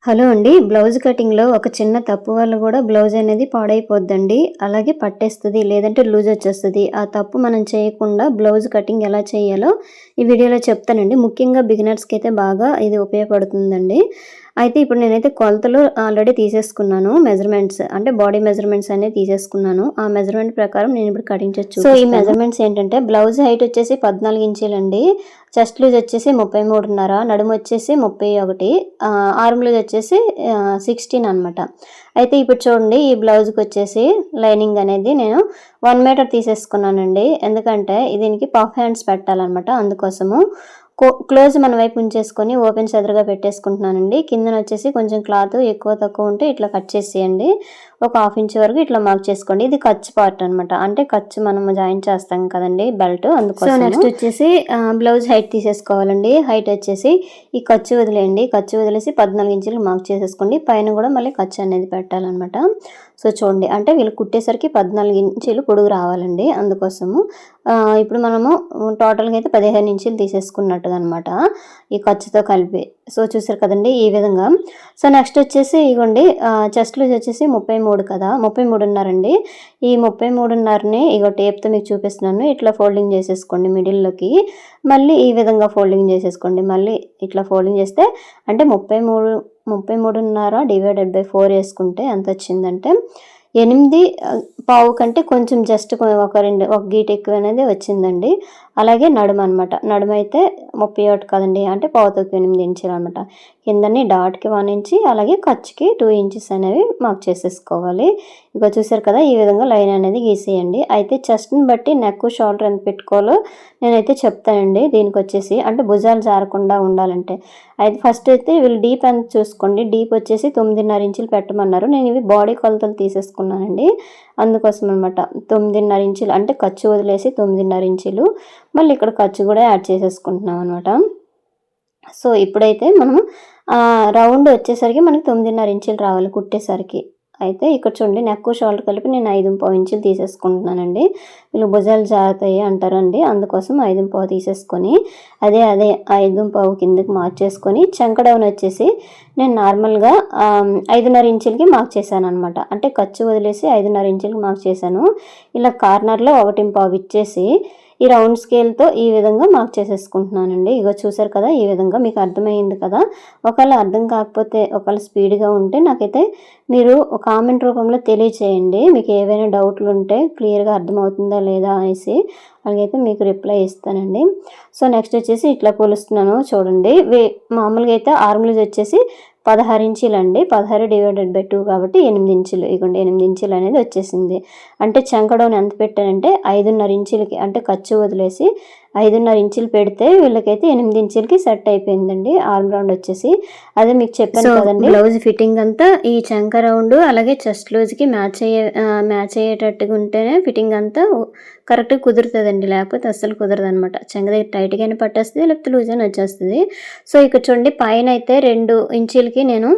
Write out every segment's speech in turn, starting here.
Hello అండి. Blouse కటింగ్‌లో ఒక చిన్న తప్పు వల్ల గూడా బ్లౌజ్ అనేది పాడైపోద్దండి. అలాగే పట్టేస్తది. లేదంటే లూజ్ వచ్చేస్తది. ఆ తప్పు మనం చేయకుండా బ్లౌజ్ కటింగ్ ఎలా చేయాలో ఈ వీడియోలో చెప్తానండి. ముఖ్యంగా బిగినర్స్‌కైతే బాగా ఇది ఉపయోగపడుతుందండి. అయితే ఇప్పుడు నేనైతే కొలతలు ఆల్రెడీ తీసేసుకున్నాను. మెజర్‌మెంట్స్ అంటే బాడీ మెజర్‌మెంట్స్ అనేవి తీసేసుకున్నాను. ఆ మెజర్‌మెంట్ ప్రకారం నేను ఇప్పుడు కటింగ్ చేసి చూపిస్తాను. సో, ఈ మెజర్‌మెంట్స్ ఏంటంటే బ్లౌజ్ హైట్ వచ్చేసి 14 ఇంచీలండి. చెస్ట్ లూజ్ వచ్చేసి 33.5, నడుము వచ్చేసి 31, ఆర్మ్ లూజ్ వచ్చేసి 16 అనమాట. అయితే ఇప్పుడు చూడండి, ఈ బ్లౌజ్కి వచ్చేసి లైనింగ్ అనేది నేను 1 మీటర్ తీసేసుకున్నానండి. ఎందుకంటే దీనికి పఫ్ హ్యాండ్స్ పెట్టాలన్నమాట. అందుకోసము క్లోజ్ మన వైపు ఉంచేసుకొని ఓపెన్స్ ఎదురుగా పెట్టేసుకుంటున్నానండి. కిందన వచ్చేసి కొంచెం క్లాత్ ఎక్కువ తక్కువ ఉంటే ఇట్లా కట్ చేసేయండి. ఒక 1/2 ఇంచ్ వరకు ఇట్లా మార్క్ చేసుకోండి. ఇది ఖర్చు పార్ట్ అనమాట. అంటే ఖర్చు మనం జాయిన్ చేస్తాం కదండి బెల్ట్, అందుకోసం. సో నెక్స్ట్ వచ్చేసి బ్లౌజ్ హైట్ తీసేసుకోవాలండి. హైట్ వచ్చేసి ఈ ఖర్చు వదిలేయండి. ఖర్చు వదిలేసి 14 ఇంచులు మార్క్ చేసేసుకోండి. పైన కూడా మళ్ళీ ఖర్చు అనేది పెట్టాలన్నమాట. సో చూడండి, అంటే వీళ్ళు కుట్టేసరికి 14 ఇంచులు పొడుగు రావాలండి. అందుకోసము ఇప్పుడు మనము టోటల్గా అయితే 15 ఇంచులు తీసేసుకున్నట్టుగా అనమాట ఈ ఖర్చుతో కలిపి. సో చూసారు కదండి ఈ విధంగా. సో నెక్స్ట్ వచ్చేసి ఇగోండి, చెస్ట్ లూజ్ వచ్చేసి 33 కదా, 33.5 ఈ 33.5ని ఇగో టేప్తో మీకు చూపిస్తున్నాను. ఇట్లా ఫోల్డింగ్ చేసేసుకోండి మిడిల్లోకి. మళ్ళీ ఈ విధంగా ఫోల్డింగ్ చేసేసుకోండి. మళ్ళీ ఇట్లా ఫోల్డింగ్ చేస్తే అంటే 33.5 డివైడెడ్ బై 4 వేసుకుంటే ఎంత వచ్చిందంటే 8.5 కంటే కొంచెం జస్ట్ ఒక గీట ఎక్కువ అనేది వచ్చిందండి. అలాగే నడుము అనమాట. నడుము అయితే 31 కదండి, అంటే 8 ఇంచులు అనమాట. కిందని డాట్కి 1 ఇంచ్, అలాగే ఖర్చుకి 2 ఇంచెస్ అనేవి మార్క్ చేసేసుకోవాలి. ఇక చూసారు కదా, ఈ విధంగా లైన్ అనేది గీసేయండి. అయితే చెస్ట్ని బట్టి నెక్ షోల్డర్ ఎంత పెట్టుకోవాలో నేనైతే చెప్తానండి. దీనికి వచ్చేసి అంటే భుజాలు జారకుండా ఉండాలంటే అయితే ఫస్ట్ అయితే వీళ్ళు డీప్ ఎంత చూసుకోండి. డీప్ వచ్చేసి 9.5 ఇంచులు పెట్టమన్నారు. నేను ఇవి బాడీ కొలతలు తీసేసుకున్నానండి. అందుకోసం అనమాట 9.5 ఇంచులు అంటే ఖర్చు వదిలేసి 9.5 ఇంచులు, మళ్ళీ ఇక్కడ ఖర్చు కూడా యాడ్ చేసేసుకుంటున్నాం అనమాట. సో ఇప్పుడైతే మనము రౌండ్ వచ్చేసరికి మనకి 9.5 ఇంచులు రావాలి కుట్టేసరికి. అయితే ఇక్కడ చూడండి, నెక్ షోల్డర్ కలిపి నేను 5.5 ఇంచులు తీసేసుకుంటున్నానండి. వీళ్ళు భుజాలు జారుతాయి అంటారండి, అందుకోసం 5.5 తీసేసుకొని అదే 5.5 కిందకి మార్చేసుకొని చంక డౌన్ వచ్చేసి నేను నార్మల్గా 5.5 ఇంచులకి మార్క్ చేశాను అనమాట. అంటే ఖర్చు వదిలేసి 5.5 ఇంచులకి మార్క్ చేశాను. ఇలా కార్నర్లో 1.5 ఇచ్చేసి ఈ రౌండ్ స్కేల్తో ఈ విధంగా మార్క్ చేసేసుకుంటున్నానండి. ఇగో చూసారు కదా, ఈ విధంగా మీకు అర్థమైంది కదా. ఒకవేళ అర్థం కాకపోతే, ఒకవేళ స్పీడ్గా ఉంటే నాకైతే మీరు కామెంట్ రూపంలో తెలియచేయండి. మీకు ఏవైనా డౌట్లు ఉంటే క్లియర్గా అర్థమవుతుందా లేదా అనేసి, అలాగైతే మీకు రిప్లై ఇస్తానండి. సో నెక్స్ట్ వచ్చేసి ఇట్లా కొలుస్తున్నాను చూడండి. మామూలుగా అయితే ఆర్మ్ లూజ్ వచ్చేసి 16 ఇంచులు అండి. 16 డివైడెడ్ బై 2 కాబట్టి 8 ఇంచులు. ఇగోండి 8 ఇంచులు అనేది వచ్చేసింది. అంటే చంక డౌన్ ఎంత పెట్టానంటే 5.5 ఇంచులకి, అంటే ఖర్చు వదిలేసి 5.5 ఇంచులు పెడితే వీళ్ళకైతే 8 ఇంచులకి సెట్ అయిపోయిందండి ఆర్మ్ రౌండ్ వచ్చేసి. అదే మీకు చెప్పాను కదండి, బ్లౌజ్ ఫిట్టింగ్ అంతా ఈ చంక రౌండ్ అలాగే చెస్ట్ లూజ్కి మ్యాచ్ అయ్యేటట్టుగా ఉంటేనే ఫిట్టింగ్ అంతా కరెక్ట్గా కుదురుతుందండి. లేకపోతే అస్సలు కుదరదు అనమాట. చంక దగ్గర టైట్గానే పట్టేస్తుంది, లేకపోతే లూజ్ అని వచ్చేస్తుంది. సో ఇక్కడ చూడండి, పైన అయితే 2 ఇంచులకి నేను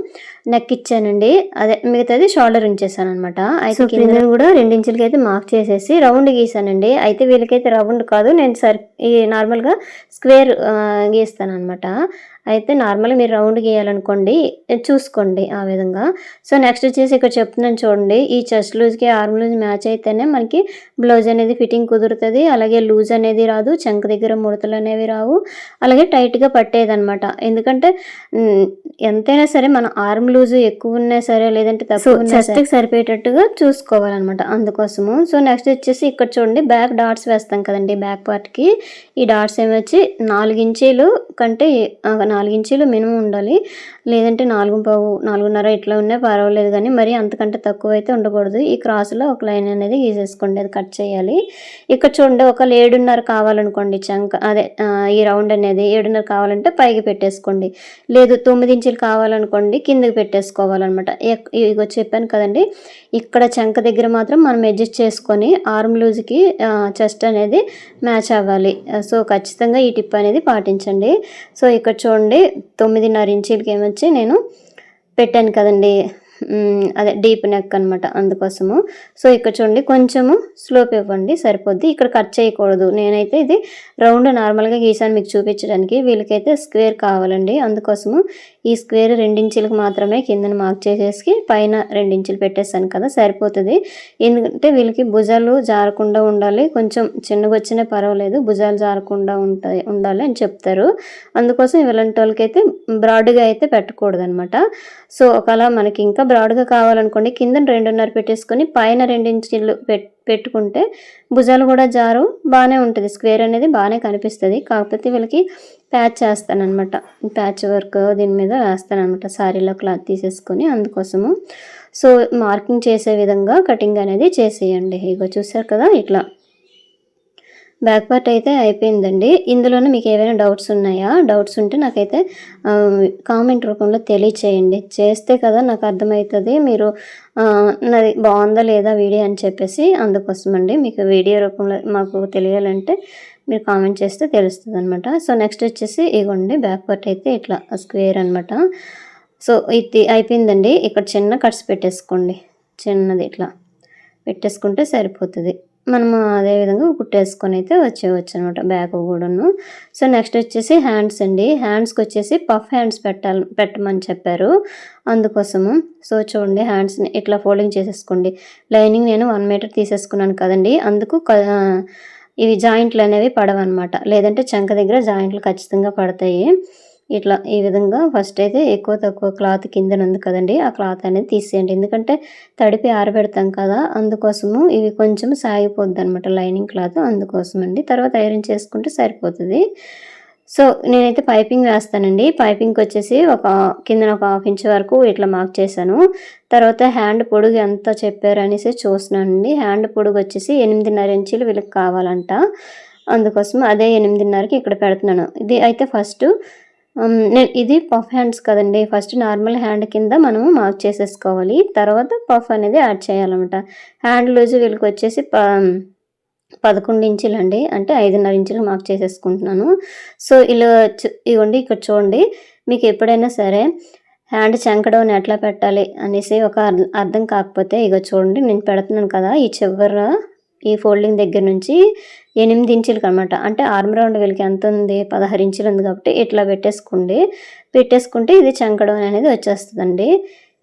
నెక్ ఇచ్చానండి. అదే మిగతాది షోల్డర్ ఉంచేసాను అనమాట. అయితే కింద కూడా 2 ఇంచులకి అయితే మార్క్ చేసేసి రౌండ్ గీసానండి. అయితే వీళ్ళకైతే రౌండ్ కాదు, నేను ఈ నార్మల్గా స్క్వేర్ గీస్తాను అనమాట. అయితే నార్మల్గా మీరు రౌండ్ గీయాలనుకోండి, చూసుకోండి ఆ విధంగా. సో నెక్స్ట్ వచ్చేసి ఇక్కడ చెప్తున్నాను చూడండి, ఈ చెస్ట్ లూజ్కి ఆర్మ్ లూజ్ మ్యాచ్ అయితేనే మనకి బ్లౌజ్ అనేది ఫిట్టింగ్ కుదురుతుంది. అలాగే లూజ్ అనేది రాదు, చంక దగ్గర ముడతలు అనేవి రావు, అలాగే టైట్గా పట్టేదనమాట. ఎందుకంటే ఎంతైనా సరే మన ఆర్మ్ లూజ్ ఎక్కువ ఉన్నా సరే, లేదంటే తక్కువ చెస్ట్కి సరిపోయేటట్టుగా చూసుకోవాలన్నమాట. అందుకోసము. సో నెక్స్ట్ వచ్చేసి ఇక్కడ చూడండి, బ్యాక్ డాట్స్ వేస్తాం కదండి బ్యాక్ పార్ట్కి. ఈ డాట్స్ ఏమొచ్చి 4 ఇంచీలు కంటే 4 ఇంచీలు మినిమం ఉండాలి, లేదంటే 4.5, 4.5 ఇట్లా ఉన్నా పర్వాలేదు, కానీ మరి అంతకంటే తక్కువ అయితే ఉండకూడదు. ఈ క్రాస్లో ఒక లైన్ అనేది గీసేసుకోండి, అది కట్ చేయాలి. ఇక్కడ చూడండి, ఒక 7.5 కావాలనుకోండి చంక, అదే ఈ రౌండ్ అనేది 7.5 కావాలంటే పైకి పెట్టేసుకోండి, లేదు 9 ఇంచులు కావాలనుకోండి కిందకి పెట్టేసుకోవాలన్నమాట. ఇగో చెప్పాను కదండి, ఇక్కడ చంక దగ్గర మాత్రం మనం అడ్జస్ట్ చేసుకొని ఆర్మ్ లూజ్కి చెస్ట్ అనేది మ్యాచ్ అవ్వాలి. సో ఖచ్చితంగా ఈ టిప్ అనేది పాటించండి. సో ఇక్కడ చూడండి, 9.5 ఇంచులకి ఏమొచ్చి నేను పెట్టాను కదండి అదే డీప్ నెక్ అనమాట అందుకోసము. సో ఇక్కడ చూడండి కొంచెము స్లోప్ ఇవ్వండి సరిపోద్ది. ఇక్కడ కట్ చేయకూడదు. నేనైతే ఇది రౌండ్ నార్మల్గా గీసాను మీకు చూపించడానికి. వీళ్ళకైతే స్క్వేర్ కావాలండి. అందుకోసము ఈ స్క్వేర్ 2 ఇంచులకు మాత్రమే కిందన మార్క్ చేసేసి పైన 2 ఇంచులు పెట్టేస్తాను కదా సరిపోతుంది. ఎందుకంటే వీళ్ళకి భుజాలు జారకుండా ఉండాలి. కొంచెం చిన్నగా వచ్చినా పర్వాలేదు, భుజాలు జారకుండా ఉండాలి అని చెప్తారు. అందుకోసం ఇలాంటి వాళ్ళకైతే బ్రాడ్గా అయితే పెట్టకూడదు అనమాట. సో ఒకవేళ మనకి ఇంకా బ్రాడ్గా కావాలనుకోండి కింద 2.5 పెట్టేసుకొని పైన 2 ఇంచులు పెట్టుకుంటే భుజాలు కూడా జారు, బాగానే ఉంటుంది. స్క్వేర్ అనేది బాగానే కనిపిస్తుంది. కాకపోతే వీళ్ళకి ప్యాచ్ చేస్తానమాట, ప్యాచ్ వర్క్ దీని మీద వేస్తానమాట శారీలో క్లాత్ తీసేసుకొని. అందుకోసము సో మార్కింగ్ చేసే విధంగా కటింగ్ అనేది చేసేయండి. ఇగో చూసారు కదా ఇట్లా బ్యాక్ పార్ట్ అయితే అయిపోయిందండి. ఇందులోనే మీకు ఏవైనా డౌట్స్ ఉన్నాయా? డౌట్స్ ఉంటే నాకైతే కామెంట్ రూపంలో తెలియచేయండి. చేస్తే కదా నాకు అర్థమవుతుంది మీరు నాది బాగుందా లేదా వీడియో అని చెప్పేసి. అందుకోసం అండి మీకు వీడియో రూపంలో మాకు తెలియాలంటే మీరు కామెంట్ చేస్తే తెలుస్తుంది అనమాట. సో నెక్స్ట్ వచ్చేసి ఇగోండి బ్యాక్ పార్ట్ అయితే ఇట్లా స్క్వేర్ అనమాట. సో ఇది అయిపోయిందండి. ఇక్కడ చిన్న కట్స్ పెట్టేసుకోండి, చిన్నది ఇట్లా పెట్టేసుకుంటే సరిపోతుంది. మనము అదేవిధంగా కుట్టేసుకొని అయితే వచ్చేవచ్చు అనమాట బ్యాక్ కూడాను. సో నెక్స్ట్ వచ్చేసి హ్యాండ్స్ అండి. హ్యాండ్స్కి వచ్చేసి పఫ్ హ్యాండ్స్ పెట్టమని చెప్పారు. అందుకోసము సో చూడండి హ్యాండ్స్ని ఇట్లా ఫోల్డింగ్ చేసేసుకోండి. లైనింగ్ నేను 1 మీటర్ తీసేసుకున్నాను కదండి, అందుకు ఇవి జాయింట్లు అనేవి పడవన్నమాట. లేదంటే చంక దగ్గర జాయింట్లు ఖచ్చితంగా పడతాయి. ఇట్లా ఈ విధంగా ఫస్ట్ అయితే ఎక్కువ తక్కువ క్లాత్ కింద ఉంది కదండి, ఆ క్లాత్ అనేది తీసేయండి. ఎందుకంటే తడిపి ఆరబెడతాం కదా, అందుకోసము ఇవి కొంచెం సాగిపోద్ది అనమాట లైనింగ్ క్లాత్. అందుకోసం అండి తర్వాత ఐరన్ చేసుకుంటే సరిపోతుంది. సో నేనైతే పైపింగ్ వేస్తానండి. పైపింగ్కి వచ్చేసి కింద ఒక 1/2 ఇంచ్ వరకు ఇట్లా మార్క్ చేశాను. తర్వాత హ్యాండ్ పొడుగు ఎంత చెప్పారు అనేసి చూస్తున్నానండి. హ్యాండ్ పొడుగు వచ్చేసి 8.5 ఇంచులు వీళ్ళకి కావాలంట. అందుకోసం అదే 8.5కి ఇక్కడ పెడుతున్నాను. ఇది అయితే ఫస్ట్ ఇది పఫ్ హ్యాండ్స్ కదండి, ఫస్ట్ నార్మల్ హ్యాండ్ కింద మనము మార్క్ చేసేసుకోవాలి. తర్వాత పఫ్ అనేది యాడ్ చేయాలన్నమాట. హ్యాండ్ లూజ్ వీళ్ళకి వచ్చేసి 11 ఇంచులు అండి, అంటే 5.5 ఇంచులు మార్క్ చేసేసుకుంటున్నాను. సో ఇలా ఇవ్వండి ఇక్కడ చూడండి. మీకు ఎప్పుడైనా సరే హ్యాండ్ చంకడౌన్ ఎట్లా పెట్టాలి అనేసి ఒక అర్థం కాకపోతే ఇగో చూడండి నేను పెడుతున్నాను కదా, ఈ చివర ఈ ఫోల్డింగ్ దగ్గర నుంచి 8 ఇంచులకు అనమాట. అంటే ఆర్మ్ రౌండ్ వీళ్ళకి ఎంత ఉంది, 16 ఇంచులు ఉంది కాబట్టి ఇట్లా పెట్టేసుకుంటే ఇది చంకడౌన్ అనేది వచ్చేస్తుందండి.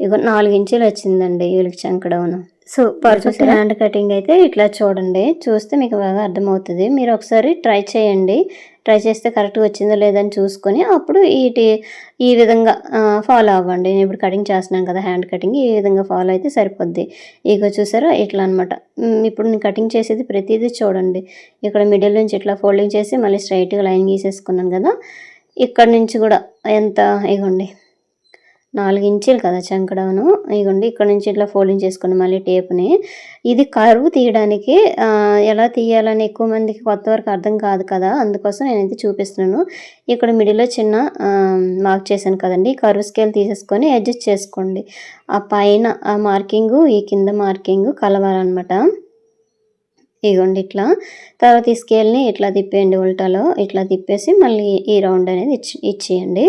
ఇగో 4 ఇంచులు వచ్చిందండి వీళ్ళకి చంకడౌన్. సో పర్ఫెక్ట్ హ్యాండ్ కటింగ్ అయితే ఇట్లా చూడండి, చూస్తే మీకు బాగా అర్థమవుతుంది. మీరు ఒకసారి ట్రై చేయండి. ట్రై చేస్తే కరెక్ట్గా వచ్చిందో లేదని చూసుకొని అప్పుడు ఈ విధంగా ఫాలో అవ్వండి. నేను ఇప్పుడు కటింగ్ చేస్తున్నాను కదా హ్యాండ్ కటింగ్, ఈ విధంగా ఫాలో అయితే సరిపోద్ది. ఇక చూసారా ఇట్లా అనమాట. ఇప్పుడు నేను కటింగ్ చేసేది ప్రతిదీ చూడండి. ఇక్కడ మిడిల్ నుంచి ఇట్లా ఫోల్డింగ్ చేసి మళ్ళీ స్ట్రైట్గా లైన్ గీసేసుకున్నాను కదా, ఇక్కడ నుంచి కూడా ఎంత ఇగోండి 4 ఇంచులు కదా చంకడౌను. ఇగోండి ఇక్కడ నుంచి ఇట్లా ఫోల్డింగ్ చేసుకుని మళ్ళీ టేప్ని ఇది కర్వ్ తీయడానికి ఎలా తీయాలని ఎక్కువ మందికి కొత్త వరకు అర్థం కాదు కదా, అందుకోసం నేనైతే చూపిస్తున్నాను. ఇక్కడ మిడిల్లో చిన్న మార్క్ చేశాను కదండి, కర్వ్ స్కేల్ తీసేసుకొని అడ్జస్ట్ చేసుకోండి. ఆ పైన ఆ మార్కింగు ఈ కింద మార్కింగు కలవాలన్నమాట. ఇగోండి ఇట్లా. తర్వాత ఈ స్కేల్ని ఇట్లా తిప్పేయండి, ఉల్టాలో ఇట్లా తిప్పేసి మళ్ళీ ఈ రౌండ్ అనేది ఇచ్చేయండి.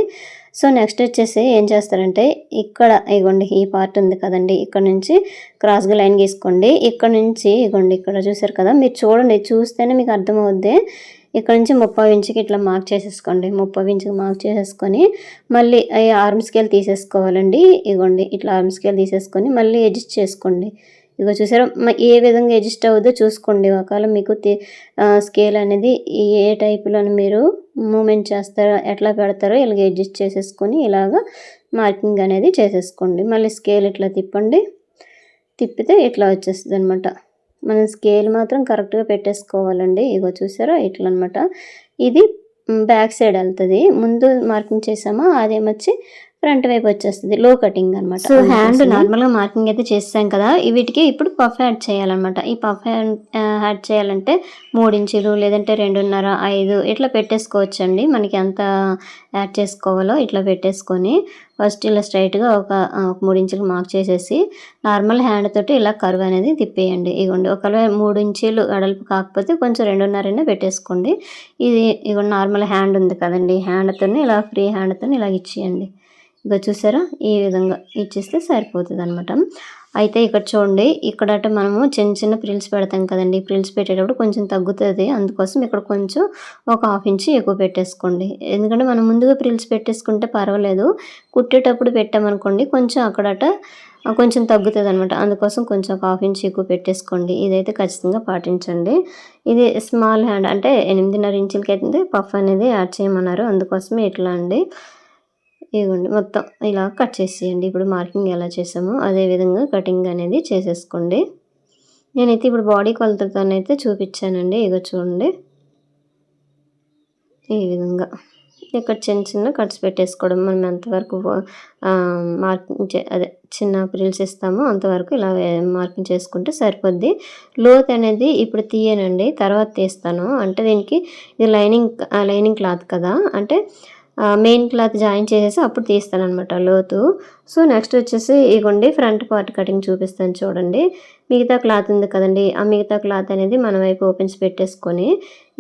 సో నెక్స్ట్ వచ్చేసి ఏం చేస్తారంటే ఇక్కడ ఇగోండి ఈ పార్ట్ ఉంది కదండి, ఇక్కడ నుంచి క్రాస్గా లైన్ గీసుకోండి. ఇక్కడ నుంచి ఇగోండి ఇక్కడ చూసారు కదా, మీరు చూడండి, చూస్తేనే మీకు అర్థమవుద్ది. ఇక్కడ నుంచి 30 ఇంచుకి ఇట్లా మార్క్ చేసేసుకోండి. 30 ఇంచుకి మార్క్ చేసేసుకొని మళ్ళీ ఆర్మ్ స్కేల్ తీసేసుకోవాలండి. ఇగోండి ఇట్లా ఆర్మ్ స్కేల్ తీసేసుకొని మళ్ళీ అడ్జస్ట్ చేసుకోండి. ఇగో చూసారా ఏ విధంగా అడ్జస్ట్ అవుద్దో చూసుకోండి. ఒకవేళ మీకు స్కేల్ అనేది ఏ టైపులో మీరు మూమెంట్ చేస్తారో ఎట్లా పెడతారో ఇలాగ అడ్జస్ట్ చేసేసుకొని ఇలాగా మార్కింగ్ అనేది చేసేసుకోండి. మళ్ళీ స్కేల్ ఇట్లా తిప్పితే ఇట్లా వచ్చేస్తుంది అనమాట. మనం స్కేల్ మాత్రం కరెక్ట్గా పెట్టేసుకోవాలండి. ఇగో చూసారా ఇట్లా అనమాట. ఇది బ్యాక్ సైడ్ వెళ్తుంది, ముందు మార్కింగ్ చేసామా అదేమొచ్చి ఫ్రంట్ వైపు వచ్చేస్తుంది, లో కటింగ్ అనమాట. సో హ్యాండ్ నార్మల్గా మార్కింగ్ అయితే చేసాం కదా, వీటికి ఇప్పుడు పఫ్ యాడ్ చేయాలన్నమాట. ఈ పఫ్ యాడ్ చేయాలంటే 3 ఇంచులు లేదంటే 2.5, 5 ఇట్లా పెట్టేసుకోవచ్చండి. మనకి ఎంత యాడ్ చేసుకోవాలో ఇట్లా పెట్టేసుకొని ఫస్ట్ ఇలా స్ట్రైట్గా ఒక 3 ఇంచులు మార్క్ చేసేసి నార్మల్ హ్యాండ్ తోటి ఇలా కర్వ్ అనేది తిప్పేయండి. ఇగోండి ఒకవేళ 3 ఇంచులు వెడల్పు కాకపోతే కొంచెం 2.5 పెట్టేసుకోండి. ఇది ఇగో నార్మల్ హ్యాండ్ ఉంది కదండి, హ్యాండ్తో ఇలా ఫ్రీ హ్యాండ్తో ఇలా ఇచ్చేయండి. ఇక చూసారా ఈ విధంగా ఇచ్చేస్తే సరిపోతుంది అనమాట. అయితే ఇక్కడ చూడండి, ఇక్కడట మనము చిన్న చిన్న ప్రిల్స్ పెడతాం కదండి, ప్రిల్స్ పెట్టేటప్పుడు కొంచెం తగ్గుతుంది. అందుకోసం ఇక్కడ కొంచెం ఒక 1/2 ఇంచ్ ఎక్కువ పెట్టేసుకోండి. ఎందుకంటే మనం ముందుగా ప్రిల్స్ పెట్టేసుకుంటే పర్వాలేదు, కుట్టేటప్పుడు పెట్టామనుకోండి కొంచెం అక్కడట కొంచెం తగ్గుతుంది అనమాట. అందుకోసం కొంచెం ఒక 1/2 ఇంచ్ ఎక్కువ పెట్టేసుకోండి. ఇదైతే ఖచ్చితంగా పాటించండి. ఇది స్మాల్ హ్యాండ్ అంటే 8.5 ఇంచులకి అయితే పఫ్ అనేది యాడ్ చేయమన్నారు, అందుకోసమే ఇట్లా అండి. ఇదిగోండి మొత్తం ఇలా కట్ చేసేయండి. ఇప్పుడు మార్కింగ్ ఎలా చేసామో అదే విధంగా కటింగ్ అనేది చేసేసుకోండి. నేనైతే ఇప్పుడు బాడీ కొలతతోనైతే చూపించానండి. ఇగో చూడండి ఈ విధంగా ఇక్కడ చిన్న చిన్న కట్స్ పెట్టేసుకోవడం. మనం ఎంతవరకు మార్కింగ్ అదే చిన్న ప్రిల్స్ ఇస్తామో అంతవరకు ఇలా మార్కింగ్ చేసుకుంటే సరిపోద్ది. లోత్ అనేది ఇప్పుడు తీయనండి, తర్వాత తీస్తాను. అంటే దీనికి ఇది లైనింగ్ క్లాత్ కదా, అంటే మెయిన్ క్లాత్ జాయిన్ చేసేసి అప్పుడు తీస్తాను అనమాట లోతు. సో నెక్స్ట్ వచ్చేసి ఇగోండి ఫ్రంట్ పార్ట్ కటింగ్ చూపిస్తాను చూడండి. మిగతా క్లాత్ ఉంది కదండి, ఆ మిగతా క్లాత్ అనేది మన వైపు ఓపెన్స్ పెట్టేసుకొని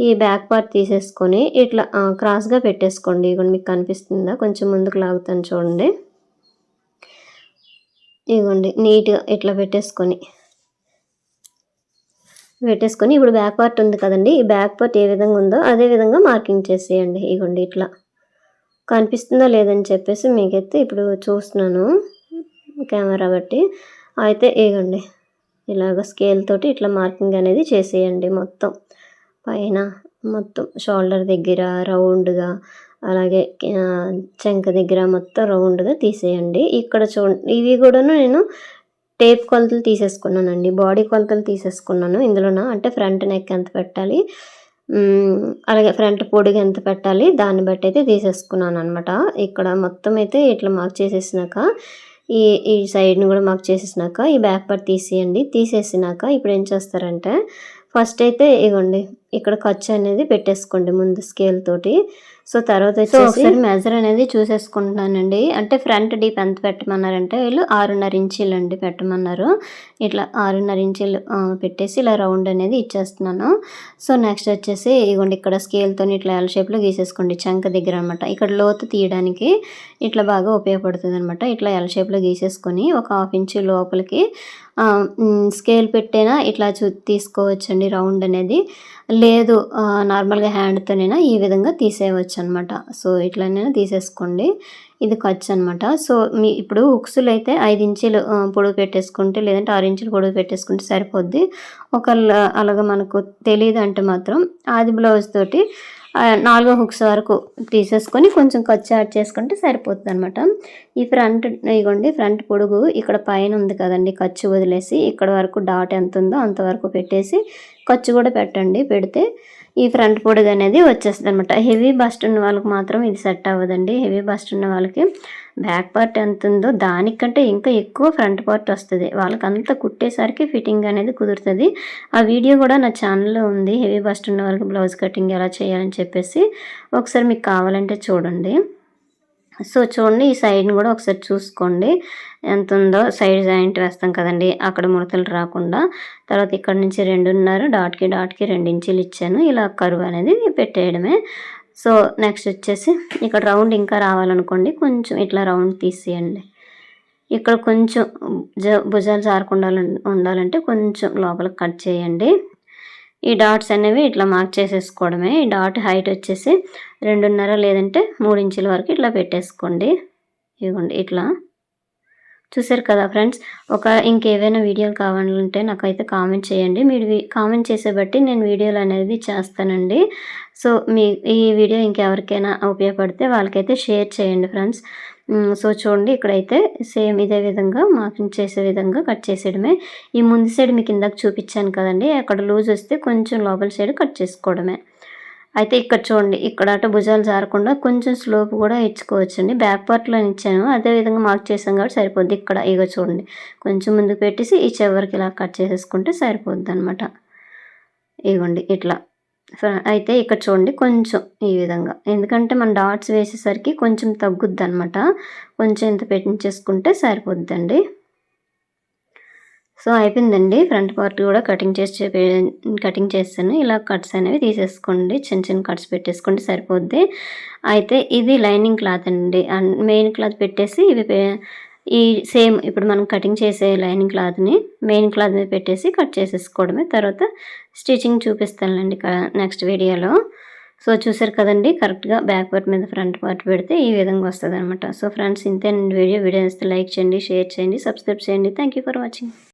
ఈ బ్యాక్ పార్ట్ తీసేసుకొని ఇట్లా క్రాస్గా పెట్టేసుకోండి. ఇగోండి మీకు కనిపిస్తుందా, కొంచెం ముందుకు లాగుతాను చూడండి. ఇగోండి నీట్గా ఇట్లా పెట్టేసుకొని ఇప్పుడు బ్యాక్ పార్ట్ ఉంది కదండి, ఈ బ్యాక్ పార్ట్ ఏ విధంగా ఉందో అదే విధంగా మార్కింగ్ చేసేయండి. ఇగోండి ఇట్లా కనిపిస్తుందా లేదని చెప్పేసి మీకైతే ఇప్పుడు చూస్తున్నాను కెమెరా బట్టి. అయితే ఇగోండి ఇలాగ స్కేల్ తోటి ఇట్లా మార్కింగ్ అనేది చేసేయండి. మొత్తం పైన మొత్తం షోల్డర్ దగ్గర రౌండ్గా, అలాగే చెంక దగ్గర మొత్తం రౌండ్గా తీసేయండి. ఇక్కడ చూడండి, ఇవి కూడాను నేను టేప్ కొలతలు తీసేసుకున్నానండి, బాడీ కొలతలు తీసేసుకున్నాను ఇందులోన. అంటే ఫ్రంట్ నెక్ ఎంత పెట్టాలి, అలాగే ఫ్రంట్ పొడుగు ఎంత పెట్టాలి దాన్ని బట్టి అయితే తీసేసుకున్నాను అనమాట. ఇక్కడ మొత్తం అయితే ఇట్లా మార్క్ చేసేసినాక ఈ సైడ్ని కూడా మార్క్ చేసేసినాక ఈ బ్యాక్ పార్ట్ తీసేయండి. తీసేసినాక ఇప్పుడు ఏం చేస్తారంటే ఫస్ట్ అయితే ఇగోండి ఇక్కడ ఖర్చు అనేది పెట్టేసుకోండి ముందు స్కేల్ తోటి. సో తర్వాత వచ్చేసి మెజర్ అనేది చూసేసుకుంటున్నానండి. అంటే ఫ్రంట్ డీప్ ఎంత పెట్టమన్నారంటే వీళ్ళు 6.5 ఇంచీలు అండి పెట్టమన్నారు. ఇట్లా 6.5 ఇంచీలు పెట్టేసి ఇలా రౌండ్ అనేది ఇచ్చేస్తున్నాను. సో నెక్స్ట్ వచ్చేసి ఇగోండి ఇక్కడ స్కేల్తో ఇట్లా ఎల్ షేప్లో గీసేసుకోండి చంక దగ్గర అనమాట. ఇక్కడ లోతు తీయడానికి ఇట్లా బాగా ఉపయోగపడుతుంది అనమాట. ఇట్లా ఎల్ షేప్లో గీసేసుకొని ఒక 1/2 ఇంచు లోపలికి స్కేల్ పెట్టైనా ఇట్లా తీసుకోవచ్చండి రౌండ్ అనేది. లేదు నార్మల్గా హ్యాండ్తోనైనా ఈ విధంగా తీసేయవచ్చు అనమాట. సో ఇట్లనైనా తీసేసుకోండి. ఇది ఖర్చు అనమాట. సో ఇప్పుడు ఉక్సులు అయితే 5 ఇంచులు పొడవు పెట్టేసుకుంటే, లేదంటే 6 ఇంచులు పొడవు పెట్టేసుకుంటే సరిపోద్ది. అలాగ మనకు తెలియదు అంటే మాత్రం ఆది బ్లౌజ్ తోటి 4 హుక్స్ వరకు తీసేసుకొని కొంచెం ఖర్చు యాడ్ చేసుకుంటే సరిపోతుంది అనమాట. ఈ ఫ్రంట్ ఇగోండి ఫ్రంట్ పొడుగు ఇక్కడ పైన ఉంది కదండి, ఖర్చు వదిలేసి ఇక్కడ వరకు డాట్ ఎంత ఉందో అంతవరకు పెట్టేసి ఖర్చు కూడా పెట్టండి. పెడితే ఈ ఫ్రంట్ పొడుగు అనేది వచ్చేస్తుంది అనమాట. హెవీ బస్ట్ ఉన్న వాళ్ళకి మాత్రం ఇది సెట్ అవ్వదండి. హెవీ బస్ట్ ఉన్న వాళ్ళకి బ్యాక్ పార్ట్ ఎంత ఉందో దానికంటే ఇంకా ఎక్కువ ఫ్రంట్ పార్ట్ వస్తుంది. వాళ్ళకి అంతా కుట్టేసరికి ఫిట్టింగ్ అనేది కుదురుతుంది. ఆ వీడియో కూడా నా ఛానల్లో ఉంది, హెవీ బస్ట్ ఉన్న వాళ్ళకి బ్లౌజ్ కటింగ్ ఎలా చేయాలని చెప్పేసి. ఒకసారి మీకు కావాలంటే చూడండి. సో చూడండి ఈ సైడ్ని కూడా ఒకసారి చూసుకోండి ఎంత ఉందో. సైడ్ జాయింట్ వేస్తాం కదండి అక్కడ ముడతలు రాకుండా. తర్వాత ఇక్కడ నుంచి 2.5 డాట్కి 2 ఇంచులు ఇచ్చాను. ఇలా కరువు అనేది పెట్టేయడమే. సో నెక్స్ట్ వచ్చేసి ఇక్కడ రౌండ్ ఇంకా రావాలనుకోండి కొంచెం ఇట్లా రౌండ్ తీసేయండి. ఇక్కడ కొంచెం భుజాలు జారకుండా ఉండాలంటే కొంచెం లోపలికి కట్ చేయండి. ఈ డాట్స్ అనేవి ఇట్లా మార్క్ చేసేసుకోవడమే. ఈ డాట్ హైట్ వచ్చేసి 2.5 లేదంటే 3 ఇంచుల వరకు ఇట్లా పెట్టేసుకోండి. ఇదిగోండి ఇట్లా చూసారు కదా ఫ్రెండ్స్. ఇంకేవైనా వీడియోలు కావాలంటే నాకైతే కామెంట్ చేయండి. మీరు కామెంట్ చేసే బట్టి నేను వీడియోలు అనేది చేస్తానండి. సో ఈ వీడియో ఇంకెవరికైనా ఉపయోగపడితే వాళ్ళకైతే షేర్ చేయండి ఫ్రెండ్స్. సో చూడండి ఇక్కడైతే సేమ్ ఇదే విధంగా మార్కింగ్ చేసే విధంగా కట్ చేసేయడమే. ఈ ముందు సైడ్ మీకు ఇందాక చూపించాను కదండి, అక్కడ లూజ్ వస్తే కొంచెం లోపల సైడ్ కట్ చేసుకోవడమే. అయితే ఇక్కడ చూడండి ఇక్కడ అటు భుజాలు జారకుండా కొంచెం స్లోప్ కూడా ఇచ్చుకోవచ్చండి. బ్యాక్ పార్ట్లో ఇచ్చాను అదే విధంగా మార్క్ చేసాం కాబట్టి సరిపోద్ది. ఇక్కడ ఇగో చూడండి కొంచెం ముందుకు పెట్టేసి ఈ చివరికి ఇలా కట్ చేసేసుకుంటే సరిపోద్ది అనమాట. ఇగోండి ఇట్లా. అయితే ఇక్కడ చూడండి కొంచెం ఈ విధంగా, ఎందుకంటే మనం డాట్స్ వేసేసరికి కొంచెం తగ్గుద్ది అనమాట. కొంచెం ఇంత పెట్టించేసుకుంటే సరిపోద్దండి. సో అయిపోయిందండి. ఫ్రంట్ పార్ట్ కూడా కటింగ్ చేశాను. ఇలా కట్స్ అనేవి తీసేసుకోండి. చిన్న చిన్న కట్స్ పెట్టేసుకోండి సరిపోద్ది. అయితే ఇది లైనింగ్ క్లాత్ అండి. మెయిన్ క్లాత్ పెట్టేసి ఈ సేమ్ ఇప్పుడు మనం కటింగ్ చేసే లైనింగ్ క్లాత్‌ని మెయిన్ క్లాత్ మీద పెట్టేసి కట్ చేసేసుకోవడమే. తర్వాత స్టిచ్చింగ్ చూపిస్తానులెండి నెక్స్ట్ వీడియోలో. సో చూసారు కదండీ! కరెక్ట్‌గా బ్యాక్ పార్ట్ మీద ఫ్రంట్ పార్ట్ పెడితే ఈ విధంగా వస్తదనమాట. సో ఫ్రెండ్స్ ఇంతేనండి వీడియో. వీడియో నచ్చితే లైక్ చేయండి, షేర్ చేయండి, సబ్స్క్రైబ్ చేయండి. Thank you for watching.